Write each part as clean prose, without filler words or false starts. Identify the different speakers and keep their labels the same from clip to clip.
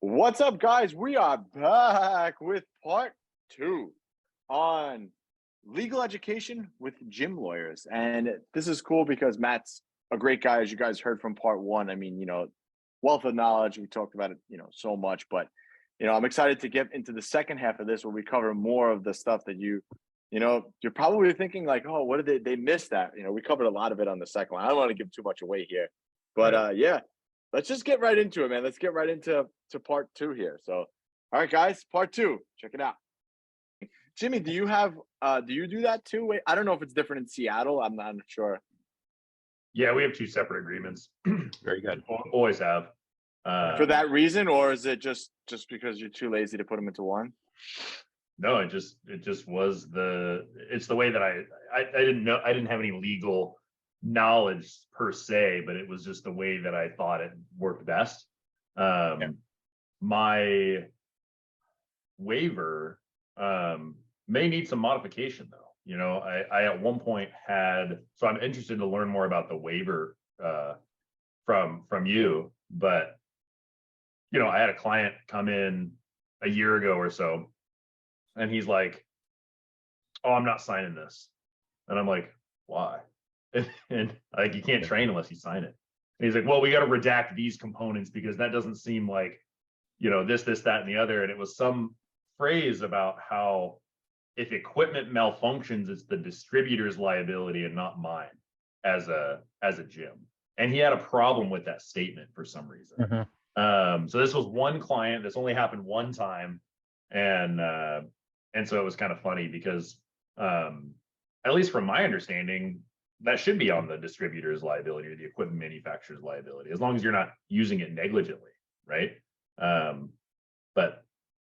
Speaker 1: What's up, guys? We are back with part two on legal education with gym lawyers. And this is cool because Matt's a great guy, as you guys heard from part one. I mean, wealth of knowledge. We talked about it, so much. But, I'm excited to get into the second half of this where we cover more of the stuff that you're probably thinking like, oh, what did they miss that? We covered a lot of it on the second one. I don't want to give too much away here. But yeah, let's just get right into it, man. Let's get right into part two here. So, all right, guys, part two. Check it out. Jimmy, do you do that too? Wait, I don't know if it's different in Seattle. I'm not sure.
Speaker 2: Yeah, we have two separate agreements.
Speaker 3: Very good.
Speaker 2: Always have.
Speaker 1: For that reason, or is it just because you're too lazy to put them into one?
Speaker 2: No, it just was it's the way that I didn't have any legal knowledge per se, but it was just the way that I thought it worked best. My waiver may need some modification though. I at one point so I'm interested to learn more about the waiver from you, but I had a client come in a year ago or so, and he's like, "Oh, I'm not signing this," and I'm like, "Why?" And like, you can't train unless you sign it. And he's like, "Well, we got to redact these components because that doesn't seem like, this, that, and the other." And it was some phrase about how if equipment malfunctions, it's the distributor's liability and not mine as a gym. And he had a problem with that statement for some reason.
Speaker 3: Mm-hmm.
Speaker 2: So this was one client. This only happened one time, and so it was kind of funny because at least from my understanding, that should be on the distributor's liability or the equipment manufacturer's liability, as long as you're not using it negligently, right? But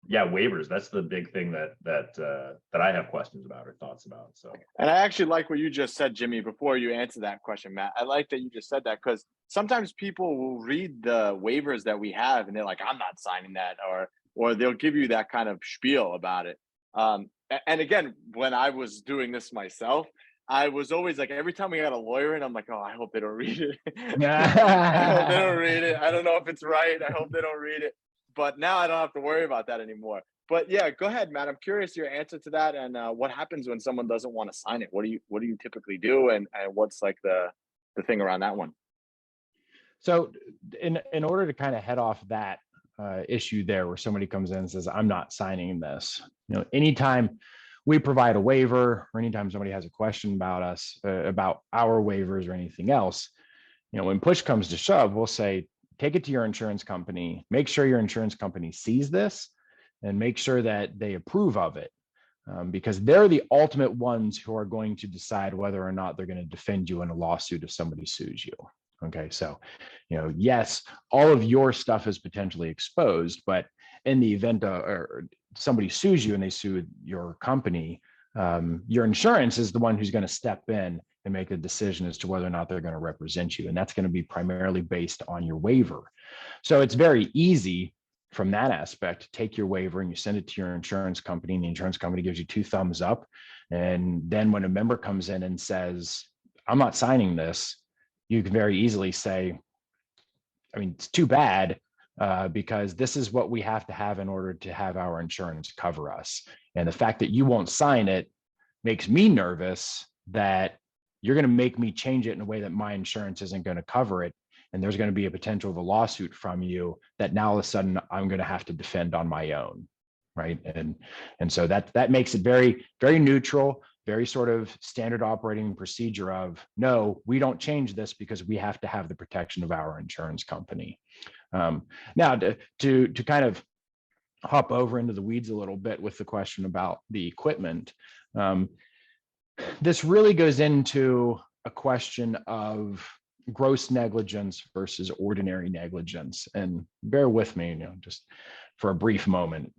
Speaker 2: yeah, waivers, that's the big thing that I have questions about or thoughts about. So,
Speaker 1: and I actually like what you just said, Jimmy, before you answer that question, Matt. I like that you just said that because sometimes people will read the waivers that we have and they're like, "I'm not signing that," or they'll give you that kind of spiel about it. And again, when I was doing this myself, I was always like, every time we got a lawyer in, I'm like, "Oh, I hope they don't read it." I hope they don't read it. I don't know if it's right. I hope they don't read it. But now I don't have to worry about that anymore. But yeah, go ahead, Matt. I'm curious your answer to that, and what happens when someone doesn't want to sign it. What do you typically do, and what's like the thing around that one?
Speaker 3: So, in order to kind of head off that issue there, where somebody comes in and says, "I'm not signing this," anytime we provide a waiver, or anytime somebody has a question about us, about our waivers or anything else, when push comes to shove, we'll say, take it to your insurance company, make sure your insurance company sees this, and make sure that they approve of it, because they're the ultimate ones who are going to decide whether or not they're going to defend you in a lawsuit if somebody sues you. Okay, so, yes, all of your stuff is potentially exposed, but in the event or somebody sues you and they sue your company, your insurance is the one who's going to step in and make a decision as to whether or not they're going to represent you. And that's going to be primarily based on your waiver. So it's very easy from that aspect to take your waiver and you send it to your insurance company, and the insurance company gives you 2 thumbs up. And then when a member comes in and says, "I'm not signing this," you can very easily say, I mean, it's too bad, because this is what we have to have in order to have our insurance cover us. And the fact that you won't sign it makes me nervous that you're going to make me change it in a way that my insurance isn't going to cover it. And there's going to be a potential of a lawsuit from you that now all of a sudden I'm going to have to defend on my own. Right. And so that makes it very, very neutral, very sort of standard operating procedure of, no, we don't change this because we have to have the protection of our insurance company. Now to kind of hop over into the weeds a little bit with the question about the equipment. This really goes into a question of gross negligence versus ordinary negligence. And bear with me, just for a brief moment.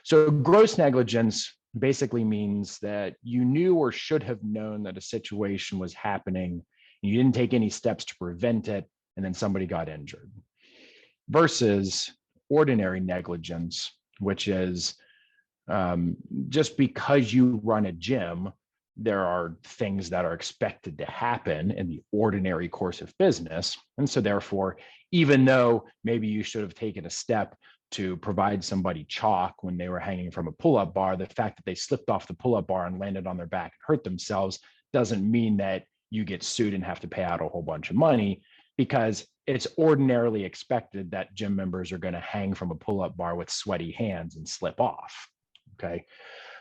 Speaker 3: So gross negligence basically means that you knew or should have known that a situation was happening, and you didn't take any steps to prevent it, and then somebody got injured. Versus ordinary negligence, which is just because you run a gym there are things that are expected to happen in the ordinary course of business. And so therefore, even though maybe you should have taken a step to provide somebody chalk when they were hanging from a pull-up bar, the fact that they slipped off the pull-up bar and landed on their back and hurt themselves doesn't mean that you get sued and have to pay out a whole bunch of money, because it's ordinarily expected that gym members are going to hang from a pull-up bar with sweaty hands and slip off. Okay.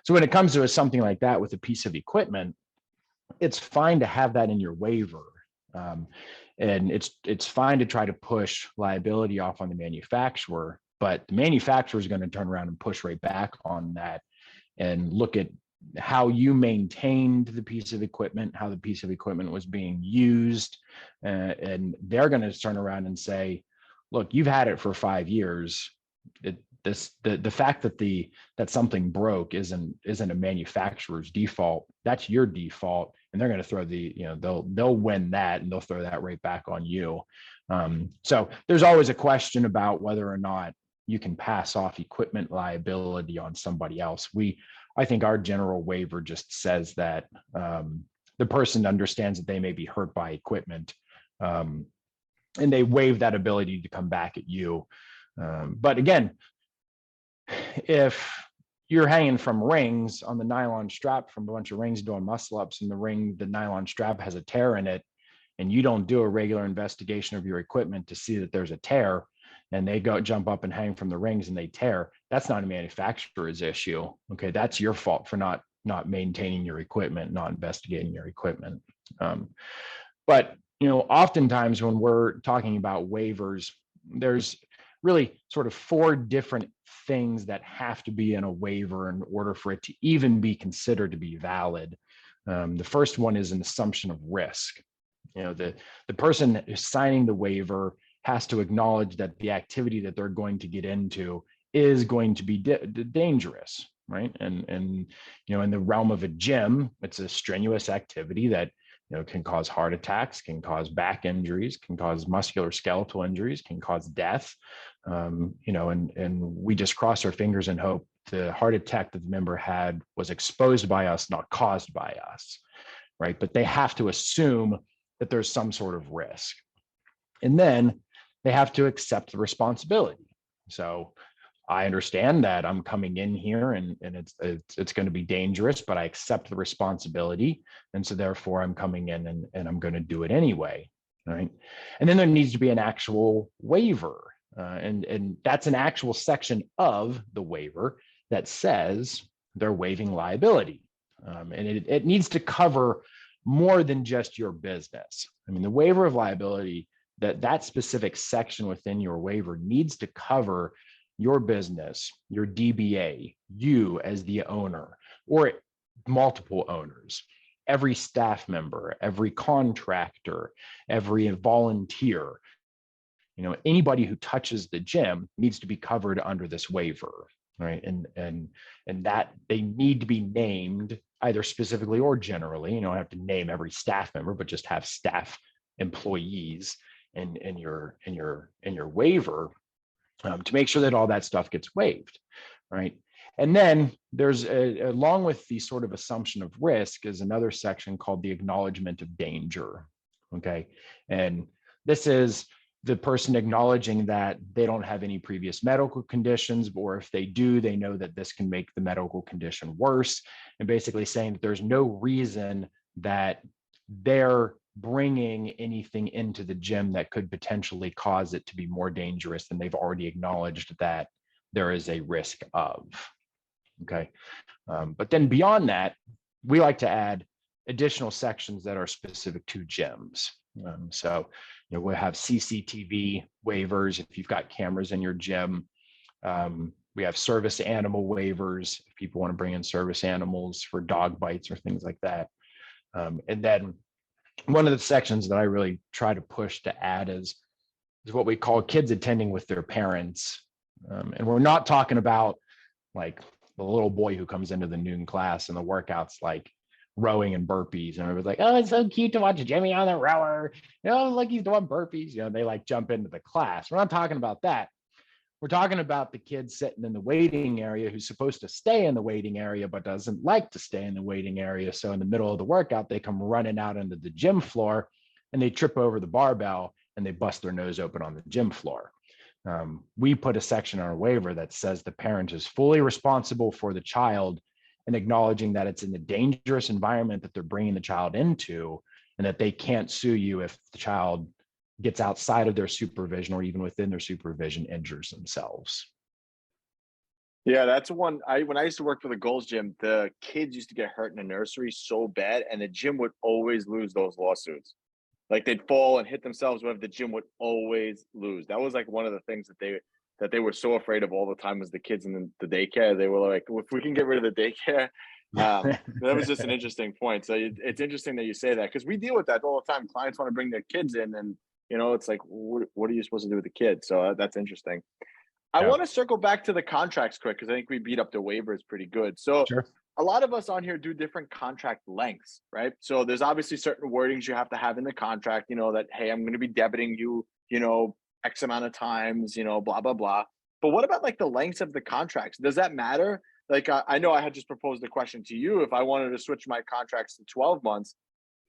Speaker 3: So when it comes to something like that with a piece of equipment, it's fine to have that in your waiver. And it's fine to try to push liability off on the manufacturer, but the manufacturer is going to turn around and push right back on that and look at how you maintained the piece of equipment, how the piece of equipment was being used. And they're going to turn around and say, look, you've had it for 5 years. The fact that something broke isn't a manufacturer's default. That's your default, and they're going to throw they'll win that, and they'll throw that right back on you. So there's always a question about whether or not you can pass off equipment liability on somebody else. I think our general waiver just says that the person understands that they may be hurt by equipment, and they waive that ability to come back at you. But again, if you're hanging from rings on the nylon strap from a bunch of rings doing muscle ups, and the nylon strap has a tear in it, and you don't do a regular investigation of your equipment to see that there's a tear, and they jump up and hang from the rings and they tear, that's not a manufacturer's issue. Okay, that's your fault for not maintaining your equipment, not investigating your equipment. But oftentimes when we're talking about waivers, there's really sort of 4 different things that have to be in a waiver in order for it to even be considered to be valid. The first one is an assumption of risk. The person who's signing the waiver has to acknowledge that the activity that they're going to get into is going to be dangerous, right? And in the realm of a gym, it's a strenuous activity that can cause heart attacks, can cause back injuries, can cause musculoskeletal injuries, can cause death. And we just cross our fingers and hope the heart attack that the member had was exposed by us, not caused by us, right? But they have to assume that there's some sort of risk. And then they have to accept the responsibility. So I understand that I'm coming in here and it's going to be dangerous, but I accept the responsibility. And so therefore I'm coming in and I'm going to do it anyway. Right. And then there needs to be an actual waiver. And that's an actual section of the waiver that says they're waiving liability. And it needs to cover more than just your business. I mean, the waiver of liability, that specific section within your waiver needs to cover your business, your DBA, you as the owner, or multiple owners, every staff member, every contractor, every volunteer. Anybody who touches the gym needs to be covered under this waiver, right? And that they need to be named either specifically or generally. You don't have to name every staff member, but just have staff employees in your waiver. To make sure that all that stuff gets waived, right? And then there's along with the sort of assumption of risk is another section called the acknowledgement of danger, okay? And this is the person acknowledging that they don't have any previous medical conditions, or if they do, they know that this can make the medical condition worse, and basically saying that there's no reason that they're bringing anything into the gym that could potentially cause it to be more dangerous than they've already acknowledged that there is a risk of. Okay. But then beyond that, we like to add additional sections that are specific to gyms. So we'll have CCTV waivers if you've got cameras in your gym. We have service animal waivers if people want to bring in service animals for dog bites or things like that. And then one of the sections that I really try to push to add is what we call kids attending with their parents. And we're not talking about like the little boy who comes into the noon class and the workouts like rowing and burpees. And everybody's like, oh, it's so cute to watch Jimmy on the rower. Like he's doing burpees. They like jump into the class. We're not talking about that. We're talking about the kid sitting in the waiting area who's supposed to stay in the waiting area, but doesn't like to stay in the waiting area. So in the middle of the workout, they come running out into the gym floor and they trip over the barbell and they bust their nose open on the gym floor. We put a section on our waiver that says the parent is fully responsible for the child and acknowledging that it's in a dangerous environment that they're bringing the child into, and that they can't sue you if the child gets outside of their supervision or even within their supervision injures themselves.
Speaker 1: Yeah, that's one. When I used to work for the Gold's Gym, the kids used to get hurt in the nursery so bad, and the gym would always lose those lawsuits. Like they'd fall and hit themselves, whatever. The gym would always lose. That was like one of the things that they were so afraid of all the time was the kids in the daycare. They were like, if we can get rid of the daycare. That was just an interesting point. So it's interesting that you say that, because we deal with that all the time. Clients want to bring their kids in, and it's like, what are you supposed to do with the kids? So that's interesting. I
Speaker 3: Yeah.
Speaker 1: want to circle back to the contracts quick, because I think we beat up the waivers pretty good. So
Speaker 3: Sure.
Speaker 1: a lot of us on here do different contract lengths, right? So there's obviously certain wordings you have to have in the contract, that, hey, I'm going to be debiting you, X amount of times, blah, blah, blah. But what about like the lengths of the contracts? Does that matter? Like, I know I had just proposed a question to you. If I wanted to switch my contracts to 12 months,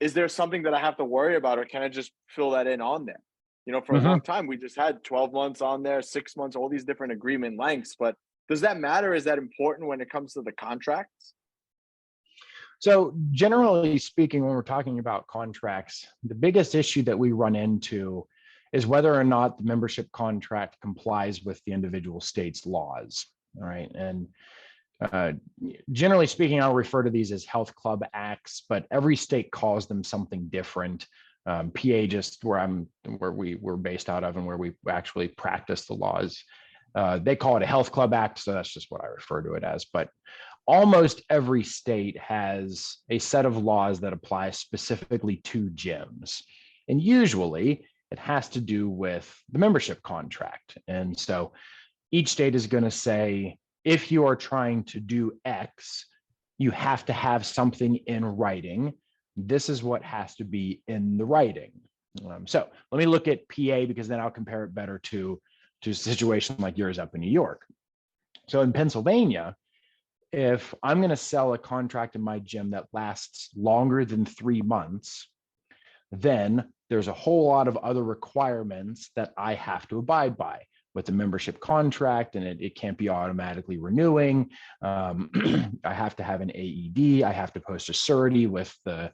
Speaker 1: is there something that I have to worry about, or can I just fill that in on there? For a long time, we just had 12 months on there, 6 months, all these different agreement lengths. But does that matter? Is that important when it comes to the contracts?
Speaker 3: So generally speaking, when we're talking about contracts, the biggest issue that we run into is whether or not the membership contract complies with the individual state's laws. All right. And generally speaking, I'll refer to these as health club acts, but every state calls them something different. PA, just where we're based out of and where we actually practice the laws, they call it a health club act. So that's just what I refer to it as. But almost every state has a set of laws that apply specifically to gyms. And usually it has to do with the membership contract. And so each state is going to say, if you are trying to do X, you have to have something in writing. This is what has to be in the writing. So let me look at PA, because then I'll compare it better to a situation like yours up in New York. So in Pennsylvania, if I'm going to sell a contract in my gym that lasts longer than 3 months, then there's a whole lot of other requirements that I have to abide by with the membership contract, and it can't be automatically renewing. I have to have an AED. I have to post a surety with the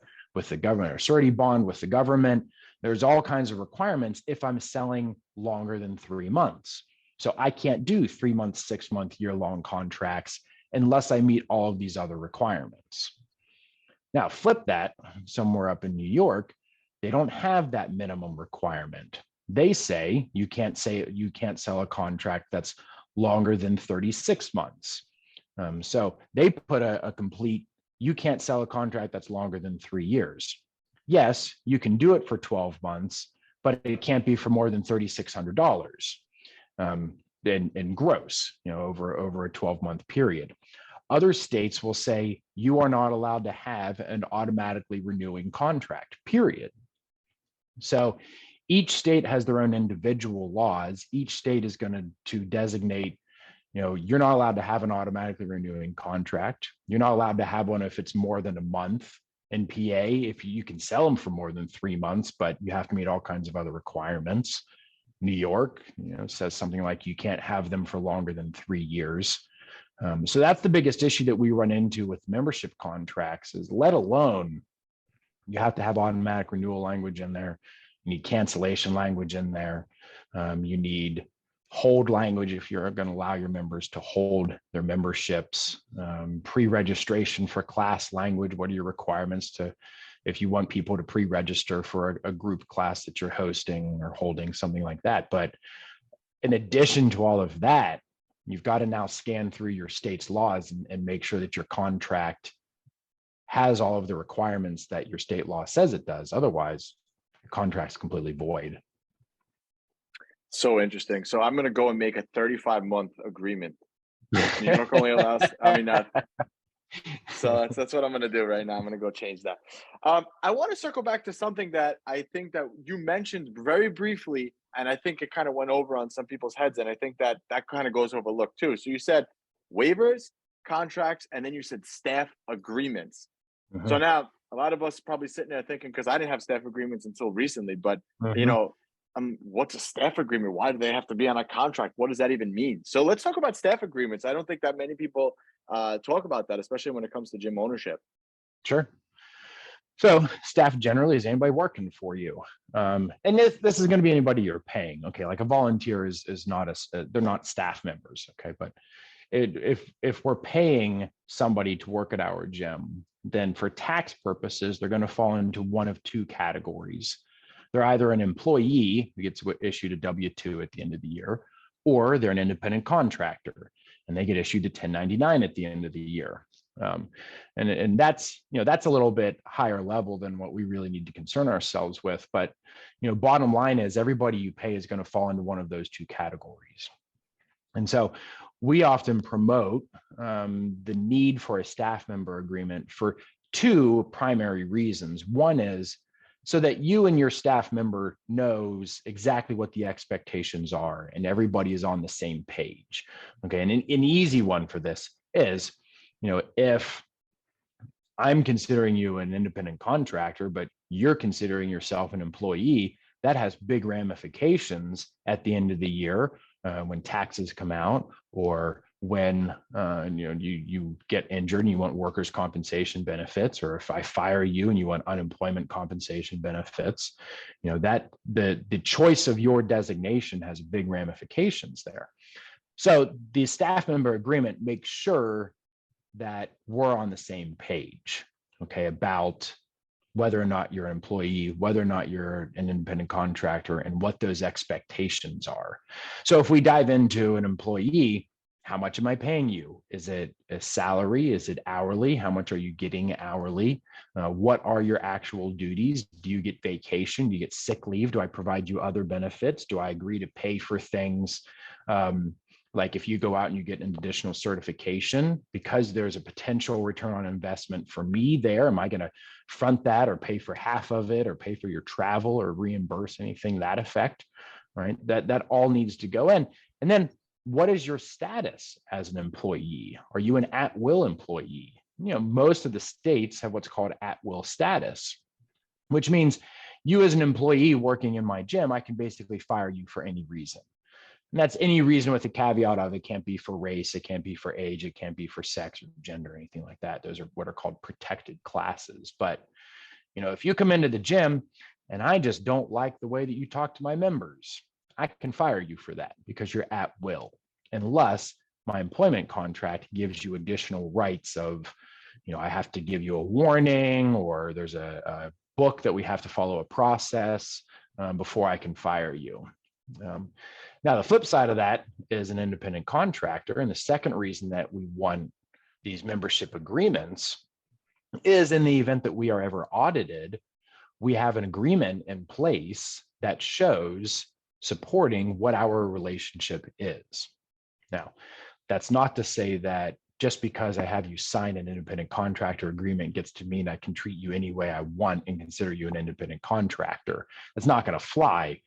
Speaker 3: government, or surety bond with the government. There's all kinds of requirements if I'm selling longer than 3 months. So I can't do 3 month, 6 month, year-long contracts unless I meet all of these other requirements. Now, flip that somewhere up in New York, they don't have that minimum requirement. They say you can't sell a contract that's longer than 36 months. So they put a complete, you can't sell a contract that's longer than 3 years. Yes, you can do it for 12 months, but it can't be for more than $3,600 in gross, over a 12-month period. Other states will say you are not allowed to have an automatically renewing contract, period. So each state has their own individual laws. Each state is going to designate, you're not allowed to have an automatically renewing contract. You're not allowed to have one if it's more than a month. In PA, if you can sell them for more than 3 months, but you have to meet all kinds of other requirements. New York, says something like you can't have them for longer than 3 years. So that's the biggest issue that we run into with membership contracts, is let alone you have to have automatic renewal language in there. You need cancellation language in there. You need hold language if you're going to allow your members to hold their memberships. Pre-registration for class language. What are your requirements if you want people to pre-register for a group class that you're hosting or holding, something like that. But in addition to all of that, you've got to now scan through your state's laws and make sure that your contract has all of the requirements that your state law says it does. Otherwise, your contract's completely void.
Speaker 1: So interesting. So I'm going to go and make a 35-month agreement. New York only allows, so that's what I'm going to do right now. I'm going to go change that. I want to circle back to something that I think that you mentioned very briefly and I think it kind of went over on some people's heads, and I think that that kind of goes overlooked too. So you said waivers, contracts, and then you said staff agreements. So
Speaker 3: Mhm.
Speaker 1: now a lot of us probably sitting there thinking, because I didn't have staff agreements until recently, but you
Speaker 3: Mhm.
Speaker 1: know, what's a staff agreement? Why do they have to be on a contract? What does that even mean? So let's talk about staff agreements. I don't think that many people talk about that, especially when it comes to gym ownership.
Speaker 3: Sure. So staff generally is anybody working for you. And this is going to be anybody you're paying. Okay. Like a volunteer is not they're not staff members. Okay. But if we're paying somebody to work at our gym, then for tax purposes, they're going to fall into one of two categories. They're either an employee who gets issued a W-2 at the end of the year, or they're an independent contractor and they get issued a 1099 at the end of the year. And that's, that's a little bit higher level than what we really need to concern ourselves with. But, bottom line is everybody you pay is going to fall into one of those two categories. And so we often promote the need for a staff member agreement for two primary reasons. One is so that you and your staff member knows exactly what the expectations are and everybody is on the same page. Okay. And an easy one for this is, if I'm considering you an independent contractor, but you're considering yourself an employee, that has big ramifications at the end of the year when taxes come out, or when you get injured and you want workers' compensation benefits, or if I fire you and you want unemployment compensation benefits, that the choice of your designation has big ramifications there. So the staff member agreement makes sure that we're on the same page, okay, about whether or not you're an employee, whether or not you're an independent contractor, and what those expectations are. So if we dive into an employee, how much am I paying you? Is it a salary? Is it hourly? How much are you getting hourly? What are your actual duties? Do you get vacation? Do you get sick leave? Do I provide you other benefits? Do I agree to pay for things? Like if you go out and you get an additional certification, because there's a potential return on investment for me there, am I going to front that or pay for half of it or pay for your travel or reimburse anything that effect, right? That all needs to go in. And then what is your status as an employee? Are you an at-will employee? Most of the states have what's called at-will status, which means you as an employee working in my gym, I can basically fire you for any reason. And that's any reason with the caveat of it can't be for race, it can't be for age, it can't be for sex or gender, anything like that. Those are what are called protected classes. But, if you come into the gym and I just don't like the way that you talk to my members, I can fire you for that because you're at will, unless my employment contract gives you additional rights of, I have to give you a warning, or there's a book that we have to follow a process before I can fire you. Now, the flip side of that is an independent contractor. And the second reason that we want these membership agreements is in the event that we are ever audited, we have an agreement in place that shows supporting what our relationship is. Now, that's not to say that just because I have you sign an independent contractor agreement gets to mean I can treat you any way I want and consider you an independent contractor. That's not going to fly.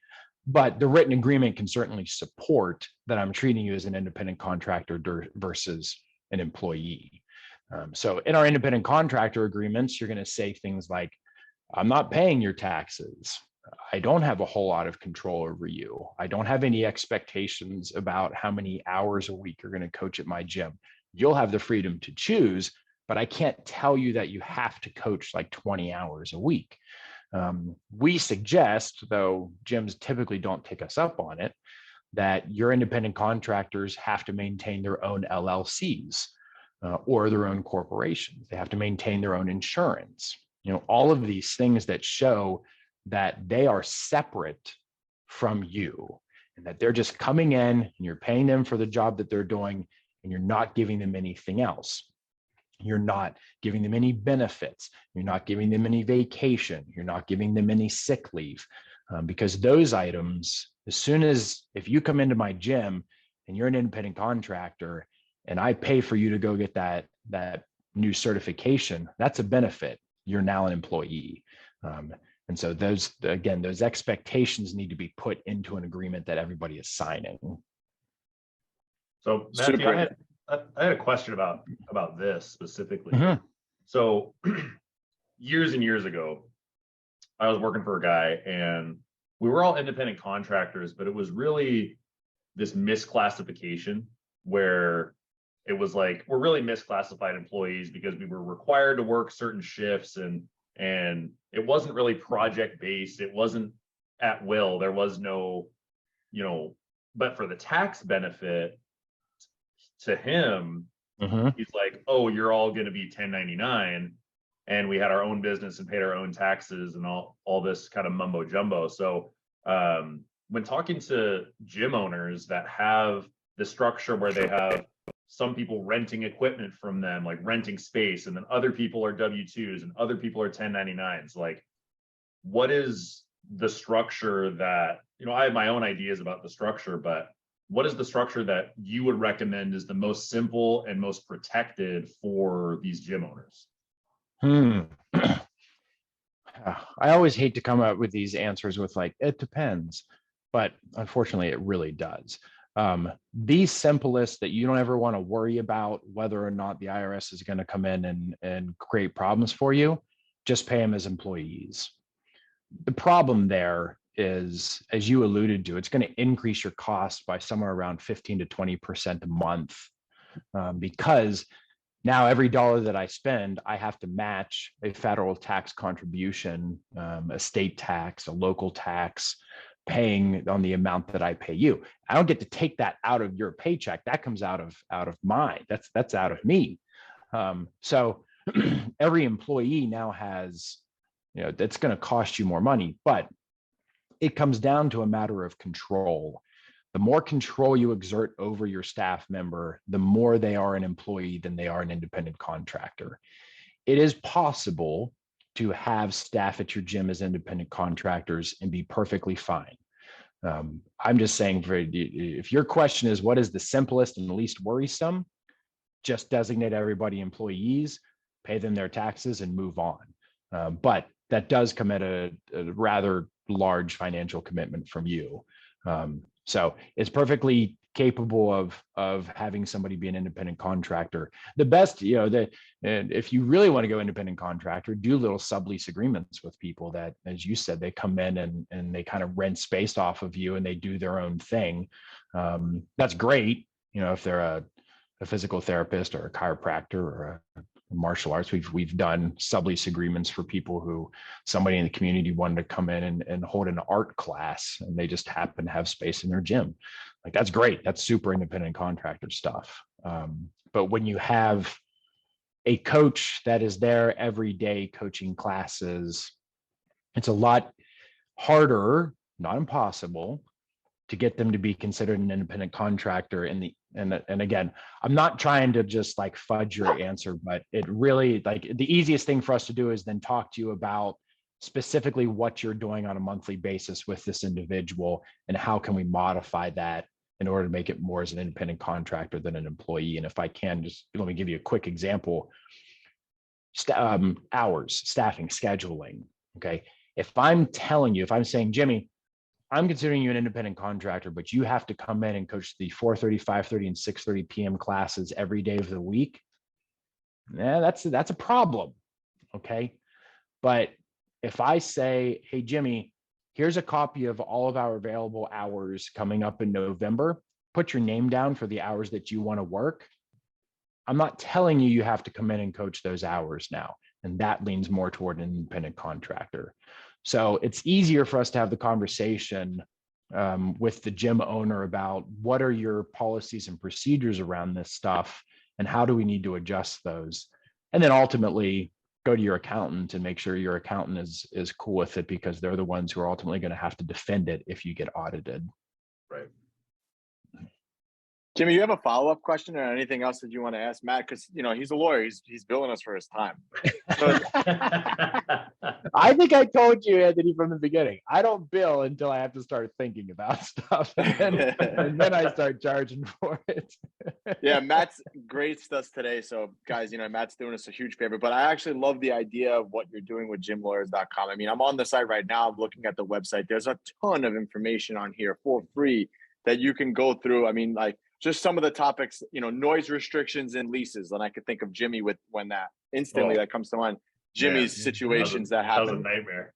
Speaker 3: But the written agreement can certainly support that I'm treating you as an independent contractor versus an employee. So in our independent contractor agreements, you're going to say things like, I'm not paying your taxes. I don't have a whole lot of control over you. I don't have any expectations about how many hours a week you're going to coach at my gym. You'll have the freedom to choose, but I can't tell you that you have to coach like 20 hours a week. We suggest, though gyms typically don't take us up on it, that your independent contractors have to maintain their own LLCs or their own corporations. They have to maintain their own insurance. All of these things that show that they are separate from you and that they're just coming in and you're paying them for the job that they're doing and you're not giving them anything else. You're not giving them any benefits. You're not giving them any vacation. You're not giving them any sick leave, because those items, if you come into my gym and you're an independent contractor and I pay for you to go get that new certification, that's a benefit. You're now an employee. And so those, again, those expectations need to be put into an agreement that everybody is signing.
Speaker 2: So Matthew,
Speaker 1: Super.
Speaker 2: I had a question about this specifically.
Speaker 3: Mhm.
Speaker 2: So years and years ago, I was working for a guy and we were all independent contractors, but it was really this misclassification where it was like, we're really misclassified employees because we were required to work certain shifts and it wasn't really project based. It wasn't at will. There was no, but for the tax benefit to him, he's like, oh, you're all going to be 1099. And we had our own business and paid our own taxes and all this kind of mumbo jumbo. So when talking to gym owners that have the structure where they have some people renting equipment from them, like renting space, and then other people are W-2s and other people are 1099s, like what is the structure that, I have my own ideas about the structure, but what is the structure that you would recommend is the most simple and most protected for these gym owners?
Speaker 3: I always hate to come up with these answers with like, it depends, but unfortunately it really does. The simplest that you don't ever want to worry about whether or not the IRS is going to come in and create problems for you, just pay them as employees. The problem there is, as you alluded to, it's going to increase your cost by somewhere around 15 to 20% a month, because now every dollar that I spend, I have to match a federal tax contribution, a state tax, a local tax, paying on the amount that I pay you. I don't get to take that out of your paycheck. That comes out of mine. That's out of me. So every employee now has, that's going to cost you more money, but it comes down to a matter of control. The more control you exert over your staff member, the more they are an employee than they are an independent contractor. It is possible to have staff at your gym as independent contractors and be perfectly fine. I'm just saying, if your question is what is the simplest and the least worrisome, just designate everybody employees, pay them their taxes, and move on. But that does come at a rather large financial commitment from you. So it's perfectly capable of having somebody be an independent contractor. The best, and if you really want to go independent contractor, do little sublease agreements with people that, as you said, they come in and they kind of rent space off of you and they do their own thing. That's great. If they're a physical therapist or a chiropractor or a martial arts, we've done sublease agreements for people who somebody in the community wanted to come in and hold an art class and they just happen to have space in their gym. Like, that's great. That's super independent contractor stuff. But when you have a coach that is there every day coaching classes, it's a lot harder, not impossible, to get them to be considered an independent contractor. And again, I'm not trying to just like fudge your answer, but it really, like, the easiest thing for us to do is then talk to you about specifically what you're doing on a monthly basis with this individual and how can we modify that in order to make it more as an independent contractor than an employee. And if I can, just let me give you a quick example. Hours, staffing, scheduling. Okay. If I'm saying, Jimmy, I'm considering you an independent contractor, but you have to come in and coach the 4:30, 5:30, and 6:30 p.m. classes every day of the week. That's a problem. Okay. But if I say, hey, Jimmy, here's a copy of all of our available hours coming up in November, put your name down for the hours that you want to work. I'm not telling you have to come in and coach those hours now. And that leans more toward an independent contractor. So it's easier for us to have the conversation with the gym owner about what are your policies and procedures around this stuff and how do we need to adjust those. And then ultimately go to your accountant and make sure your accountant is cool with it, because they're the ones who are ultimately going to have to defend it if you get audited.
Speaker 2: Right.
Speaker 1: Jimmy, you have a follow-up question or anything else that you want to ask Matt? Because he's a lawyer. He's billing us for his time. So,
Speaker 3: I think I told you, Anthony, from the beginning. I don't bill until I have to start thinking about stuff, and then I start charging for it.
Speaker 1: yeah, Matt's graced us today. So, guys, Matt's doing us a huge favor. But I actually love the idea of what you're doing with gymlawyers.com. I mean, I'm on the site right now. I'm looking at the website. There's a ton of information on here for free that you can go through. I mean, like just some of the topics, noise restrictions and leases. And I could think of Jimmy when that instantly that comes to mind. Jimmy's situations that happen.
Speaker 2: That was a nightmare.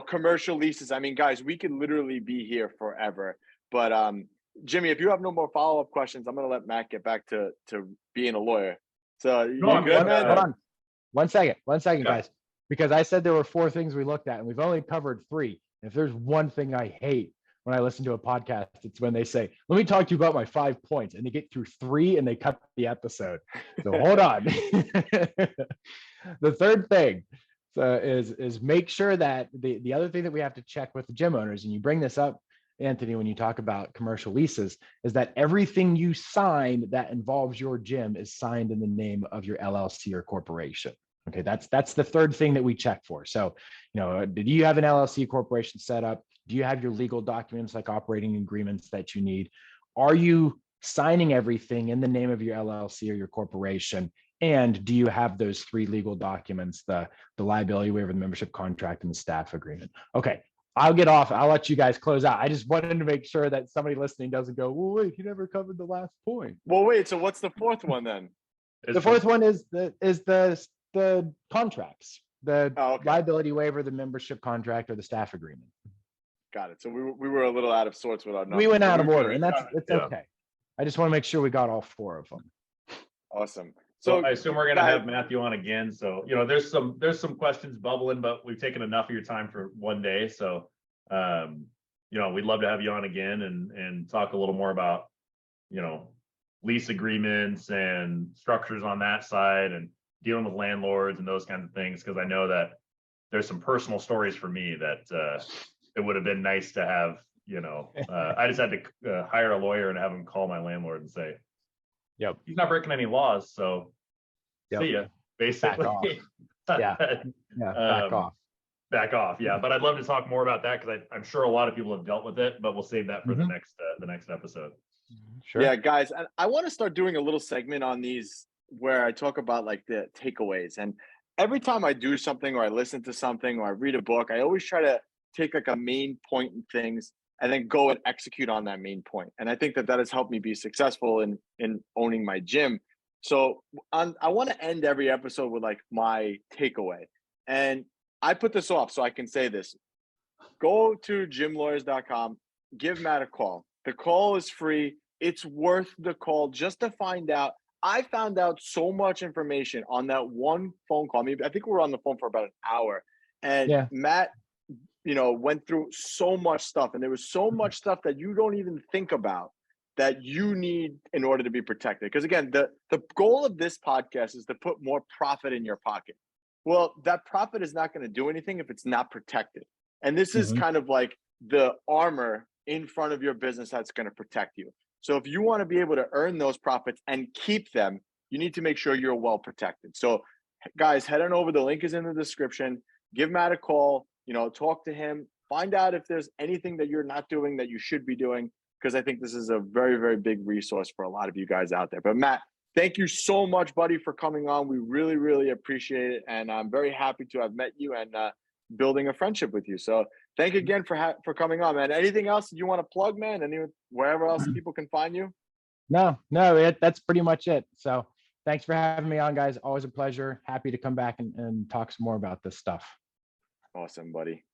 Speaker 1: Commercial leases. I mean, guys, we could literally be here forever. But Jimmy, if you have no more follow-up questions, I'm going to let Matt get back to being a lawyer. So
Speaker 2: No,
Speaker 1: good, man?
Speaker 3: Hold on. One second, guys. Because I said there were 4 things we looked at, and we've only covered 3. If there's one thing I hate when I listen to a podcast, it's when they say, let me talk to you about my 5 points, and they get through 3 and they cut the episode. So hold on. The third thing is make sure that the other thing that we have to check with the gym owners, and you bring this up, Anthony, when you talk about commercial leases, is that everything you sign that involves your gym is signed in the name of your LLC or corporation. Okay, that's the third thing that we check for. So, did you have an LLC corporation set up? Do you have your legal documents like operating agreements that you need? Are you signing everything in the name of your LLC or your corporation? And do you have those 3 legal documents, the liability waiver, the membership contract, and the staff agreement? Okay, I'll get off. I'll let you guys close out. I just wanted to make sure that somebody listening doesn't go, well, wait, you never covered the last point.
Speaker 1: Well, wait, so what's the 4th one then?
Speaker 3: The 4th one is the contracts, the liability waiver, the membership contract, or the staff agreement.
Speaker 1: Got it. So we were a little out of sorts with our numbers.
Speaker 3: We went out of order, and it's okay. I just want to make sure we got all 4 of them.
Speaker 1: Awesome.
Speaker 2: So I assume we're going to have Matthew on again. So, there's some questions bubbling, but we've taken enough of your time for one day. So, we'd love to have you on again and talk a little more about, lease agreements and structures on that side and dealing with landlords and those kinds of things. Cause I know that there's some personal stories for me that, it would have been nice to have, I just had to hire a lawyer and have him call my landlord and say,
Speaker 3: yep,
Speaker 2: he's not breaking any laws. So see ya, basically.
Speaker 3: Back off. Yeah. Back off.
Speaker 2: Back off. Yeah. But I'd love to talk more about that because I'm sure a lot of people have dealt with it, but we'll save that for the next episode.
Speaker 3: Sure.
Speaker 1: Yeah, guys, I want to start doing a little segment on these where I talk about like the takeaways. And every time I do something or I listen to something or I read a book, I always try to take like a main point in things and then go and execute on that main point. And I think that has helped me be successful in owning my gym. So I want to end every episode with like my takeaway. And I put this off so I can say this. Go to gymlawyers.com, give Matt a call. The call is free. It's worth the call just to find out. I found out so much information on that one phone call. I think we were on the phone for about an hour. And Matt, went through so much stuff. And there was so much stuff that you don't even think about that you need in order to be protected. Because again, the goal of this podcast is to put more profit in your pocket. Well, that profit is not going to do anything if it's not protected. And this is kind of like the armor in front of your business that's going to protect you. So if you want to be able to earn those profits and keep them, you need to make sure you're well protected. So guys, head on over. The link is in the description. Give Matt a call, talk to him, find out if there's anything that you're not doing that you should be doing, because I think this is a very, very big resource for a lot of you guys out there. But Matt, thank you so much, buddy, for coming on. We really, really appreciate it. And I'm very happy to have met you and building a friendship with you. So thank you again for coming on, man. Anything else you want to plug, man? Wherever else people can find you?
Speaker 3: No, that's pretty much it. So thanks for having me on, guys. Always a pleasure. Happy to come back and talk some more about this stuff.
Speaker 1: Awesome, buddy.